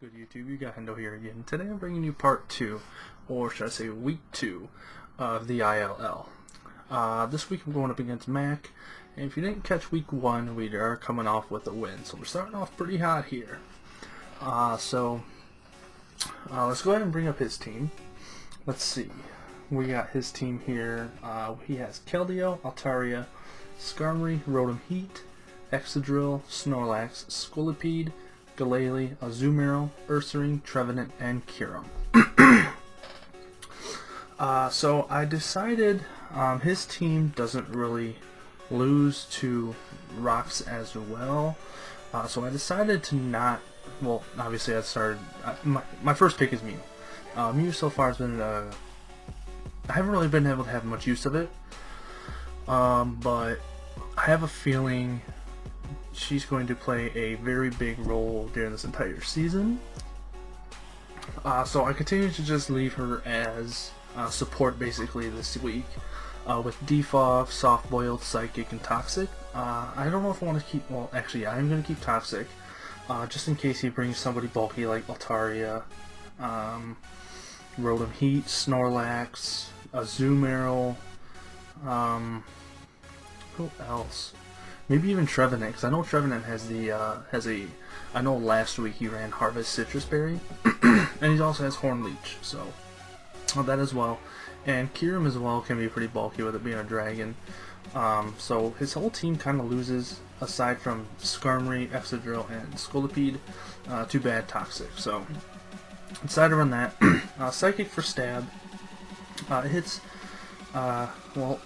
good YouTube? You got Hendo here again. Today I'm bringing you part 2, or should I say week 2, of the I.L.L. This week I'm going up against Mac, and if you didn't catch week 1, we are coming off with a win. So we're starting off pretty hot here. Let's go ahead and bring up his team. Let's see. We got his team here. He has Keldeo, Altaria, Skarmory, Rotom Heat, Excadrill, Snorlax, Scolipede, Glalie, Azumarill, Ursaring, Trevenant, and Kyurem. So I decided his team doesn't really lose to rocks as well. So I decided to not. Well, obviously I started. My first pick is Mew. Mew so far has been. I haven't really been able to have much use of it, but I have a feeling she's going to play a very big role during this entire season. So I continue to just leave her as support basically this week with Defog, Soft Boiled, Psychic, and Toxic. I don't know if I want to keep. Well, actually, yeah, I'm going to keep Toxic just in case he brings somebody bulky like Altaria, Rotom Heat, Snorlax, Azumarill. Who else? Maybe even Trevenant, because I know Trevenant has the I know last week he ran Harvest Citrus Berry, and he also has Horn Leech, so that as well. And Kyurem as well can be pretty bulky with it being a dragon. So his whole team kind of loses, aside from Skarmory, Excadrill, and Scolipede, to bad Toxic. So decided to run that. Psychic for stab. It hits, well,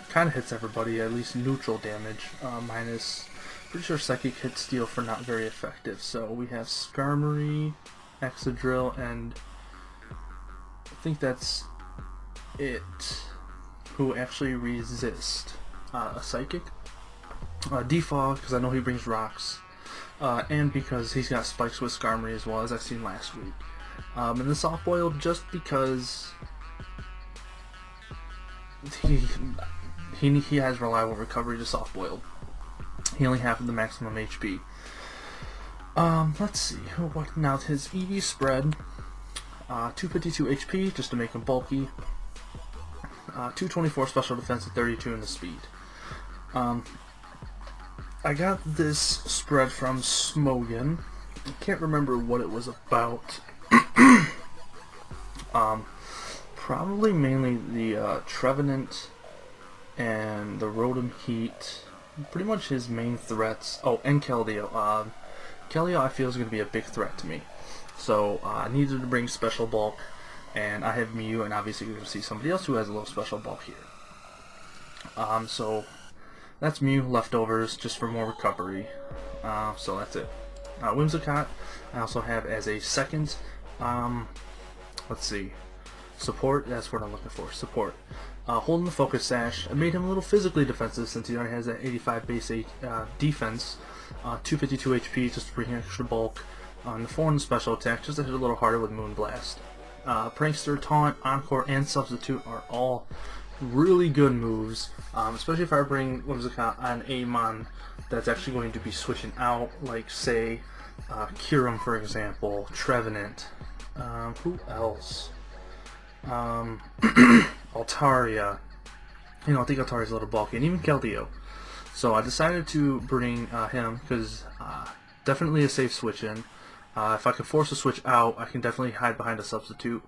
kind of hits everybody, at least neutral damage, minus, pretty sure Psychic hits Steel for not very effective. So we have Skarmory, Excadrill, and I think that's it, who actually resist a Psychic. Defog, because I know he brings rocks, and because he's got spikes with Skarmory as well, as I've seen last week. And the Soft Boiled, just because he has reliable recovery to Soft Boiled. He only half of the maximum HP. Let's see. What now? His EV spread, 252 HP just to make him bulky. 224 special defense and 32 in the speed. I got this spread from Smogan. I can't remember what it was about. Probably mainly the Trevenant and the Rotom Heat, pretty much his main threats. Oh, and Keldeo. Keldeo I feel is going to be a big threat to me. So I needed to bring special bulk, and I have Mew, and obviously you're going to see somebody else who has a little special bulk here. So that's Mew leftovers just for more recovery. So that's it. Whimsicott I also have as a second. Let's see. Support, that's what I'm looking for. Support. Holding the Focus Sash. I made him a little physically defensive since he already has that 85 base defense. 252 HP just to bring extra bulk. On the 4 and special attack, just to hit a little harder with Moonblast. Prankster, Taunt, Encore, and Substitute are all really good moves. Especially if I bring Whimsicott on a mon that's actually going to be switching out, like say Kyurem for example, Trevenant. Who else? Altaria. You know, I think Altaria's a little bulky, and even Keldeo. So I decided to bring him because definitely a safe switch in. If I can force a switch out, I can definitely hide behind a substitute,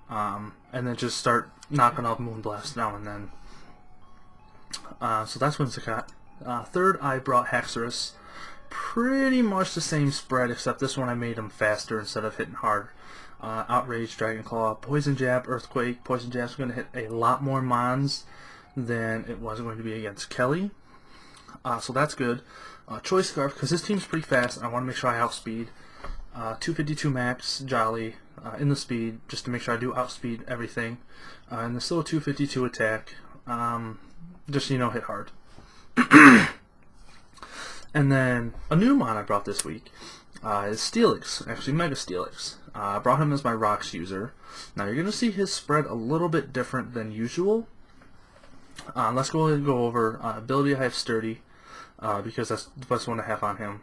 and then just start knocking off Moonblast now and then. So that's Whimsicott. Third, I brought Haxorus. Pretty much the same spread, except this one I made him faster instead of hitting hard. Outrage, Dragon Claw, Poison Jab, Earthquake. Poison Jab's going to hit a lot more mons than it was going to be against Kelly. So that's good. Choice Scarf, because his team's pretty fast, and I want to make sure I outspeed. 252 max, Jolly, in the speed, just to make sure I do outspeed everything. And there's still a 252 attack, just so you know, hit hard. And then a new mon I brought this week is Steelix, actually Mega Steelix. I brought him as my Rocks user. Now you're going to see his spread a little bit different than usual. Let's go ahead and go over ability. I have Sturdy, because that's the best one to have on him.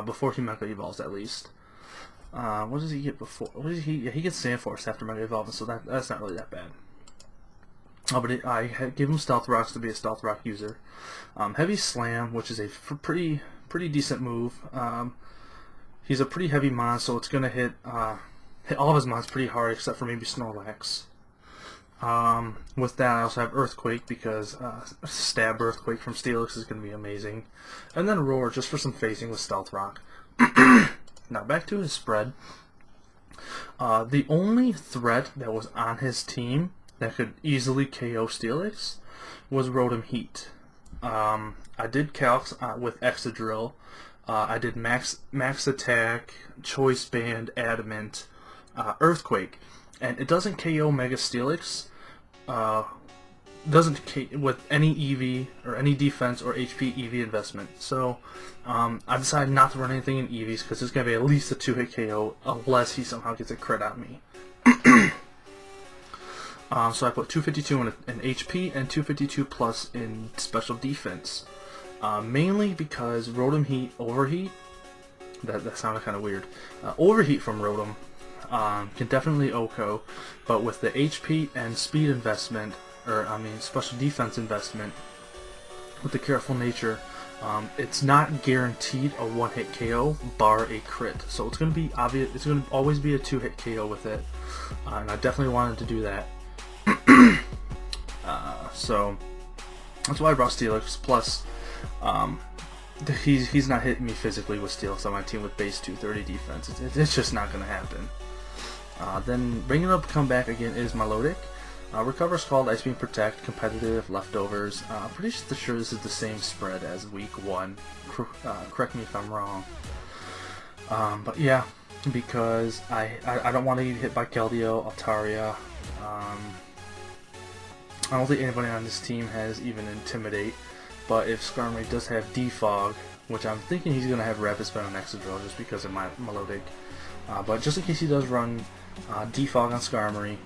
Before he Mega Evolves at least. What does he get before? What does he? Yeah, he gets Sand Force after Mega Evolving, so that's not really that bad. Oh, but I give him Stealth Rocks to be a Stealth Rock user. Heavy Slam, which is a pretty decent move. He's a pretty heavy mon, so it's gonna hit all of his mons pretty hard, except for maybe Snorlax. With that, I also have Earthquake because Stab Earthquake from Steelix is gonna be amazing, and then Roar just for some phasing with Stealth Rock. Now back to his spread. The only threat that was on his team that could easily KO Steelix was Rotom Heat. I did calcs with Excadrill. I did max attack, choice band, adamant, earthquake, and it doesn't KO Mega Steelix. Doesn't with any EV or any defense or HP EV investment. So I decided not to run anything in EVs because it's gonna be at least a 2-hit KO unless he somehow gets a crit on me. So I put 252 in HP and 252 plus in special defense. Mainly because Rotom Heat Overheat, that sounded kind of weird. Overheat from Rotom can definitely OHKO, but with the HP and speed investment, or I mean special defense investment, with the careful nature, it's not guaranteed a 1-hit KO bar a crit. So it's going to be obvious. It's going to always be a 2-hit KO with it, and I definitely wanted to do that. So that's why I brought Steelix. Plus, he's not hitting me physically with Steelix on my team with base 230 defense. It's just not going to happen. Then bringing up comeback again is Melodic. Recover Scald, Ice Beam Protect, Competitive, Leftovers. Pretty sure this is the same spread as week 1. Correct me if I'm wrong. But yeah, because I don't want to get hit by Keldeo, Altaria. I don't think anybody on this team has even Intimidate. But if Skarmory does have Defog, which I'm thinking he's going to have Rapid Spin on Excadrill just because of my Melodic. But just in case he does run Defog on Skarmory,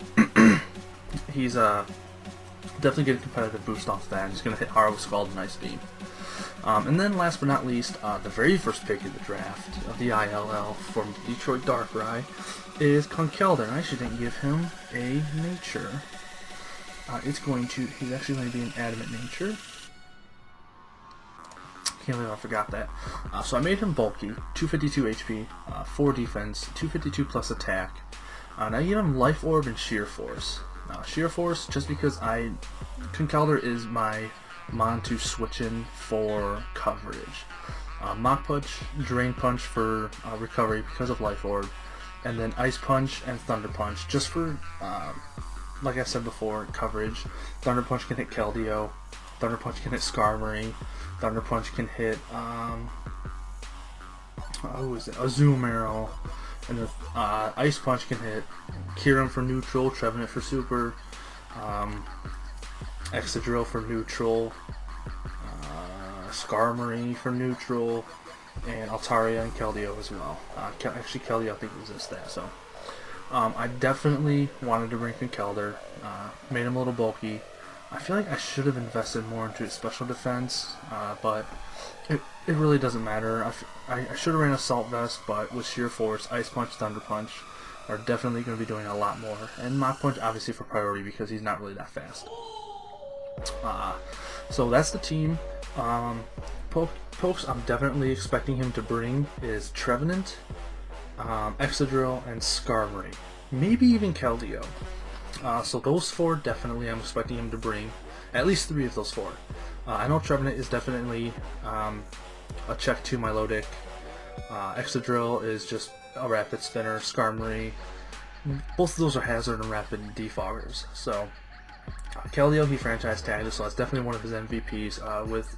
he's definitely get a competitive boost off that. He's going to hit hard with Scald and Ice Beam. And then last but not least, the very first pick in the draft of the I.L.L. from Detroit Darkrai is Conkeldurr. And I actually didn't give him a nature. He's actually going to be an adamant nature. Can't believe I forgot that. So I made him bulky, 252 HP, 4 defense, 252 plus attack. And I gave him Life Orb and Sheer Force. Sheer Force, just because Conkeldurr is my mon to switch in for coverage. Mach Punch, Drain Punch for recovery because of Life Orb, and then Ice Punch and Thunder Punch just for, like I said before, coverage. Thunder Punch can hit Keldeo, Thunder Punch can hit Skarmory, Thunder Punch can hit, who is it? Azumarill, and the Ice Punch can hit Kyurem for neutral, Trevenant for super, Excadrill for neutral, Skarmory for neutral, and Altaria and Keldeo as well. Actually, Keldeo I think resists that, so I definitely wanted to bring Conkeldurr, made him a little bulky. I feel like I should have invested more into his special defense, but it really doesn't matter. I should have ran Assault Vest, but with Sheer Force, Ice Punch, Thunder Punch are definitely going to be doing a lot more. And Mach Punch obviously for priority because he's not really that fast. So that's the team. Pokes I'm definitely expecting him to bring is Trevenant, Excadrill, and Skarmory. Maybe even Keldeo. So those 4 definitely I'm expecting him to bring. At least 3 of those 4. I know Trevenant is definitely a check to Melodic. Excadrill is just a rapid spinner. Skarmory, both of those are hazard and rapid defoggers. So Keldeo he franchise tagged, so that's definitely one of his MVPs. With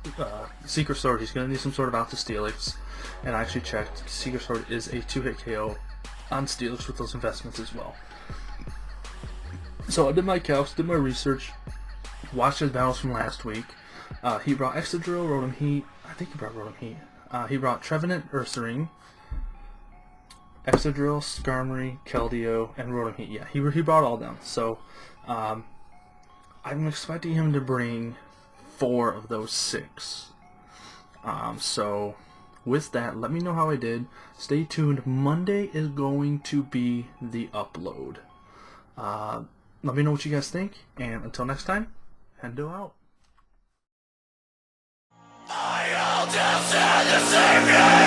Secret Sword, he's going to need some sort of out to Steelix, and I actually checked. Secret Sword is a 2-hit KO on Steelix with those investments as well. So I did my calcs, did my research, watched his battles from last week. He brought Excadrill, Rotom Heat. I think he brought Rotom Heat. He brought Trevenant, Ursaring, Excadrill, Skarmory, Keldeo, and Rotom Heat. Yeah, he brought all them. So I'm expecting him to bring 4 of those 6. So with that, let me know how I did. Stay tuned. Monday is going to be the upload. Let me know what you guys think, and until next time, Hendo out. I.L.L. the Savior!